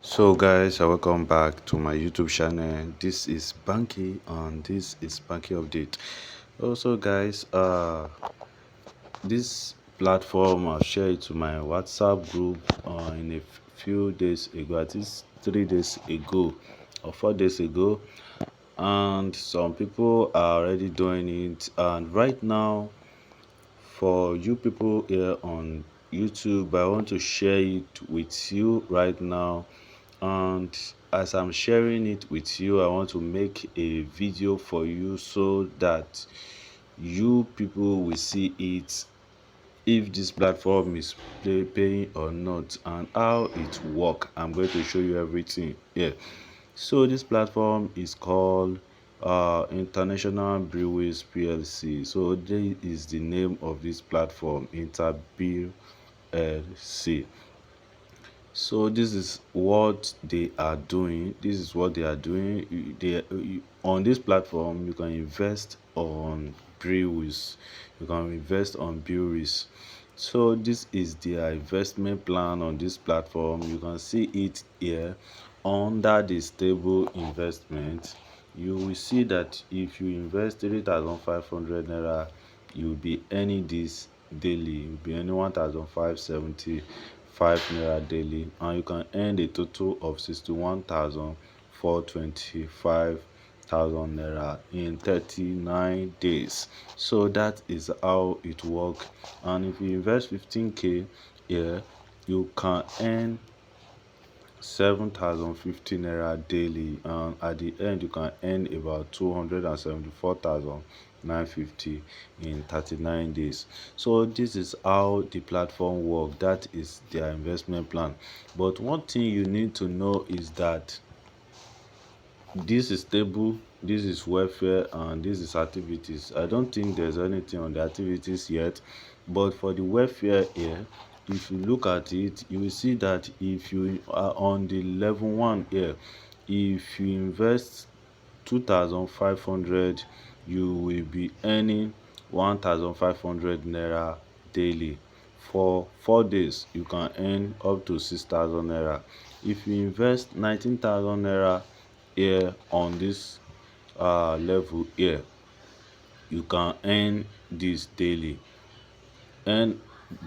So guys, welcome back to my YouTube channel. This is Banky and this is Banky Update. Also guys, this platform I've shared it to my WhatsApp group in a few days ago, at least 3 days ago or 4 days ago, and some people are already doing it. And right now, for you people here on YouTube, I want to share it with you right now. And as I'm sharing it with you, I want to make a video for you so that you people will see it, if this platform is paying or not and how it work. I'm going to show you everything here. So this platform is called International Breweries PLC. So this is the name of this platform, Interbeer LC. So this is what they are doing. This is what they are doing. On this platform, you can invest on breweries. You can invest on breweries. So this is their investment plan on this platform. You can see it here under the stable investment. You will see that if you invest 3,500 naira, you'll be earning this daily. You'll be earning 1,575 naira daily, and you can earn a total of 61,425 naira in 39 days. So that is how it works. And if you invest 15k here, you can earn 7,050 naira daily, and at the end you can earn about 274,950 in 39 days. So this is how the platform works. That is their investment plan. But one thing you need to know is that this is stable, this is welfare, and this is activities. I don't think there's anything on the activities yet, but for the welfare here, if you look at it, you will see that if you are on the level 1 here, if you invest 2,500, you will be earning 1,500 naira daily. For 4 days you can earn up to 6,000 naira. If you invest 19,000 naira here on this level here, you can earn this daily. And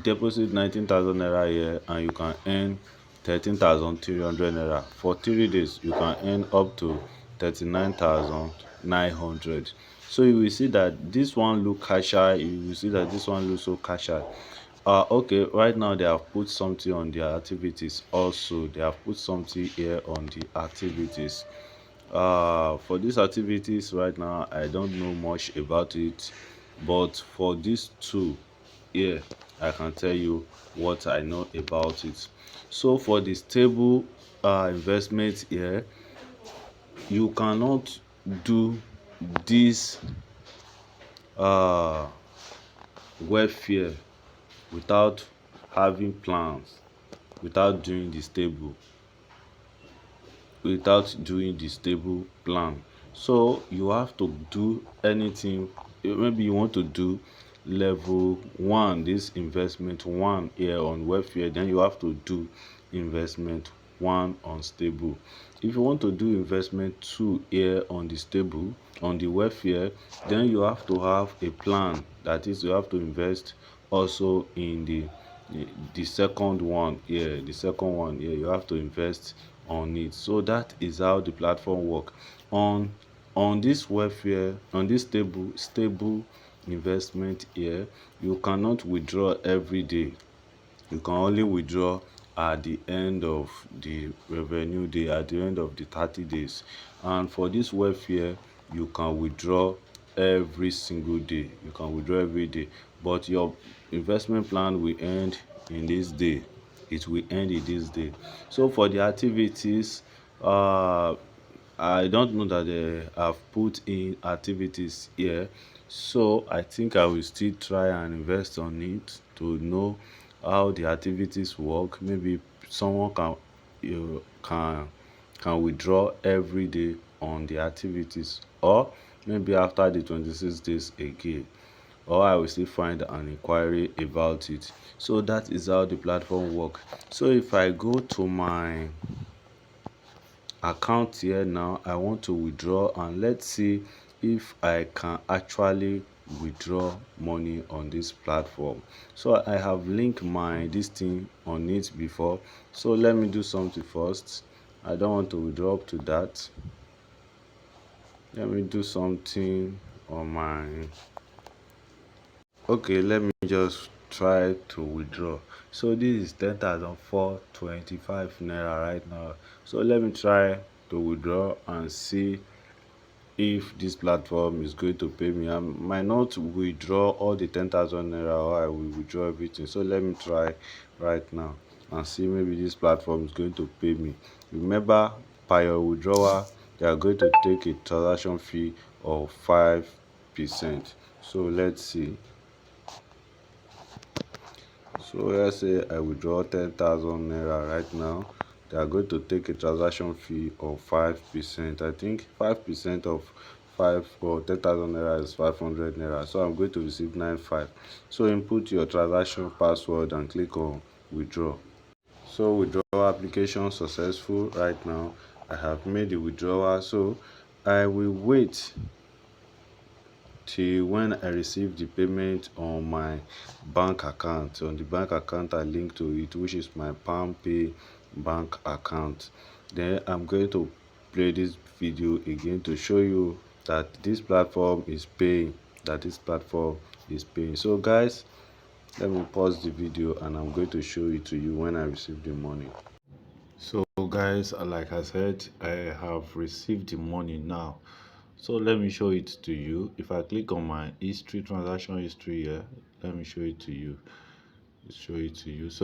deposit 19,000 naira here and you can earn 13,300 naira. For 3 days you can earn up to 39,900. So you will see that this one look cashier, you will see that this one looks so cashier. Okay, right now they have put something on their activities. Also they have put something here on the activities. For these activities right now, I don't know much about it, but for these two here, I can tell you what I know about it. So for the stable investment here, you cannot do this uh welfare without having plans, without doing the stable, plan. So you have to do anything. Maybe you want to do level 1, this investment 1 here on welfare, then you have to do investment 1 on stable. If you want to do investment 2 here on the stable, on the welfare, then you have to have a plan. That is, you have to invest also in the second one here. The second one here, you have to invest on it. So that is how the platform work. On this welfare, on this stable investment here, you cannot withdraw every day. You can only withdraw at the end of the revenue day, at the end of the 30 days. And for this welfare, you can withdraw every single day. You can withdraw every day, but your investment plan will end in this day. It will end in this day. So for the activities, I don't know that they have put in activities here, so I think I will still try and invest on it to know how the activities work. Maybe someone can withdraw every day on the activities, or maybe after the 26 days again, or I will still find an inquiry about it. So that is how the platform work. So if I go to my account here now. I want to withdraw, and let's see if I can actually withdraw money on this platform. So I have linked my this thing on it before, so let me do something first. I don't want to withdraw up to that. Let me do something on my okay, let me just try to withdraw. So this is 10,425 naira right now. So let me try to withdraw and see if this platform is going to pay me. I might not withdraw all the 10,000 naira, or I will withdraw everything. So let me try right now and see maybe this platform is going to pay me. Remember, per your withdrawal, they are going to take a transaction fee of 5%. So let's see. So let's say I withdraw 10,000 naira right now. They are going to take a transaction fee of 5%. I think 5% of 5 or 10,000 naira is 500 naira. So I'm going to receive 95. So input your transaction password and click on withdraw. So withdrawal application successful right now. I have made the withdrawal. So I will wait till when I receive the payment on my bank account, on the bank account I link to it, which is my PalmPay bank account. Then I'm going to play this video again to show you that this platform is paying, so guys, let me pause the video and I'm going to show it to you when I receive the money. So guys, like I said, I have received the money now. So let me show it to you. If I click on my history, transaction history here, let me show it to you. So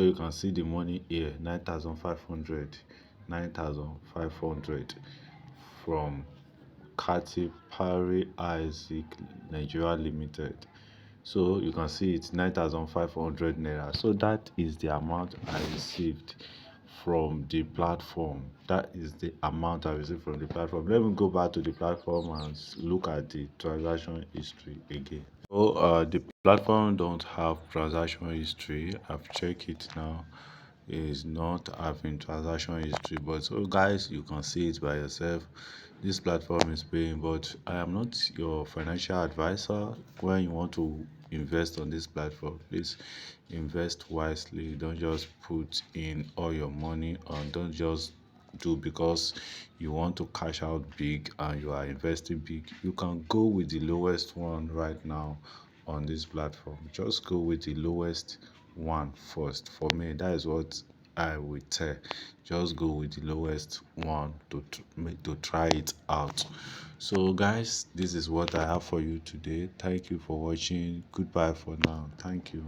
you can see the money here, 9,500, 9,500 from Kati Pari Isaac Nigeria Limited. So you can see it's 9,500 naira. So that is the amount I received from the platform. That is the amount I received from the platform. Let me go back to the platform and look at the transaction history again. So the platform don't have transaction history. I've checked it now. It is not having transaction history, but so guys, you can see it by yourself. This platform is paying, but I am not your financial advisor. When you want to invest on this platform, please invest wisely. Don't just put in all your money, or don't just do because you want to cash out big and you are investing big. You can go with the lowest one right now on this platform. Just go with the lowest one first. For me, that is what I would tell. Just go with the lowest one to try it out. So guys, this is what I have for you today. Thank you for watching. Goodbye for now. Thank you.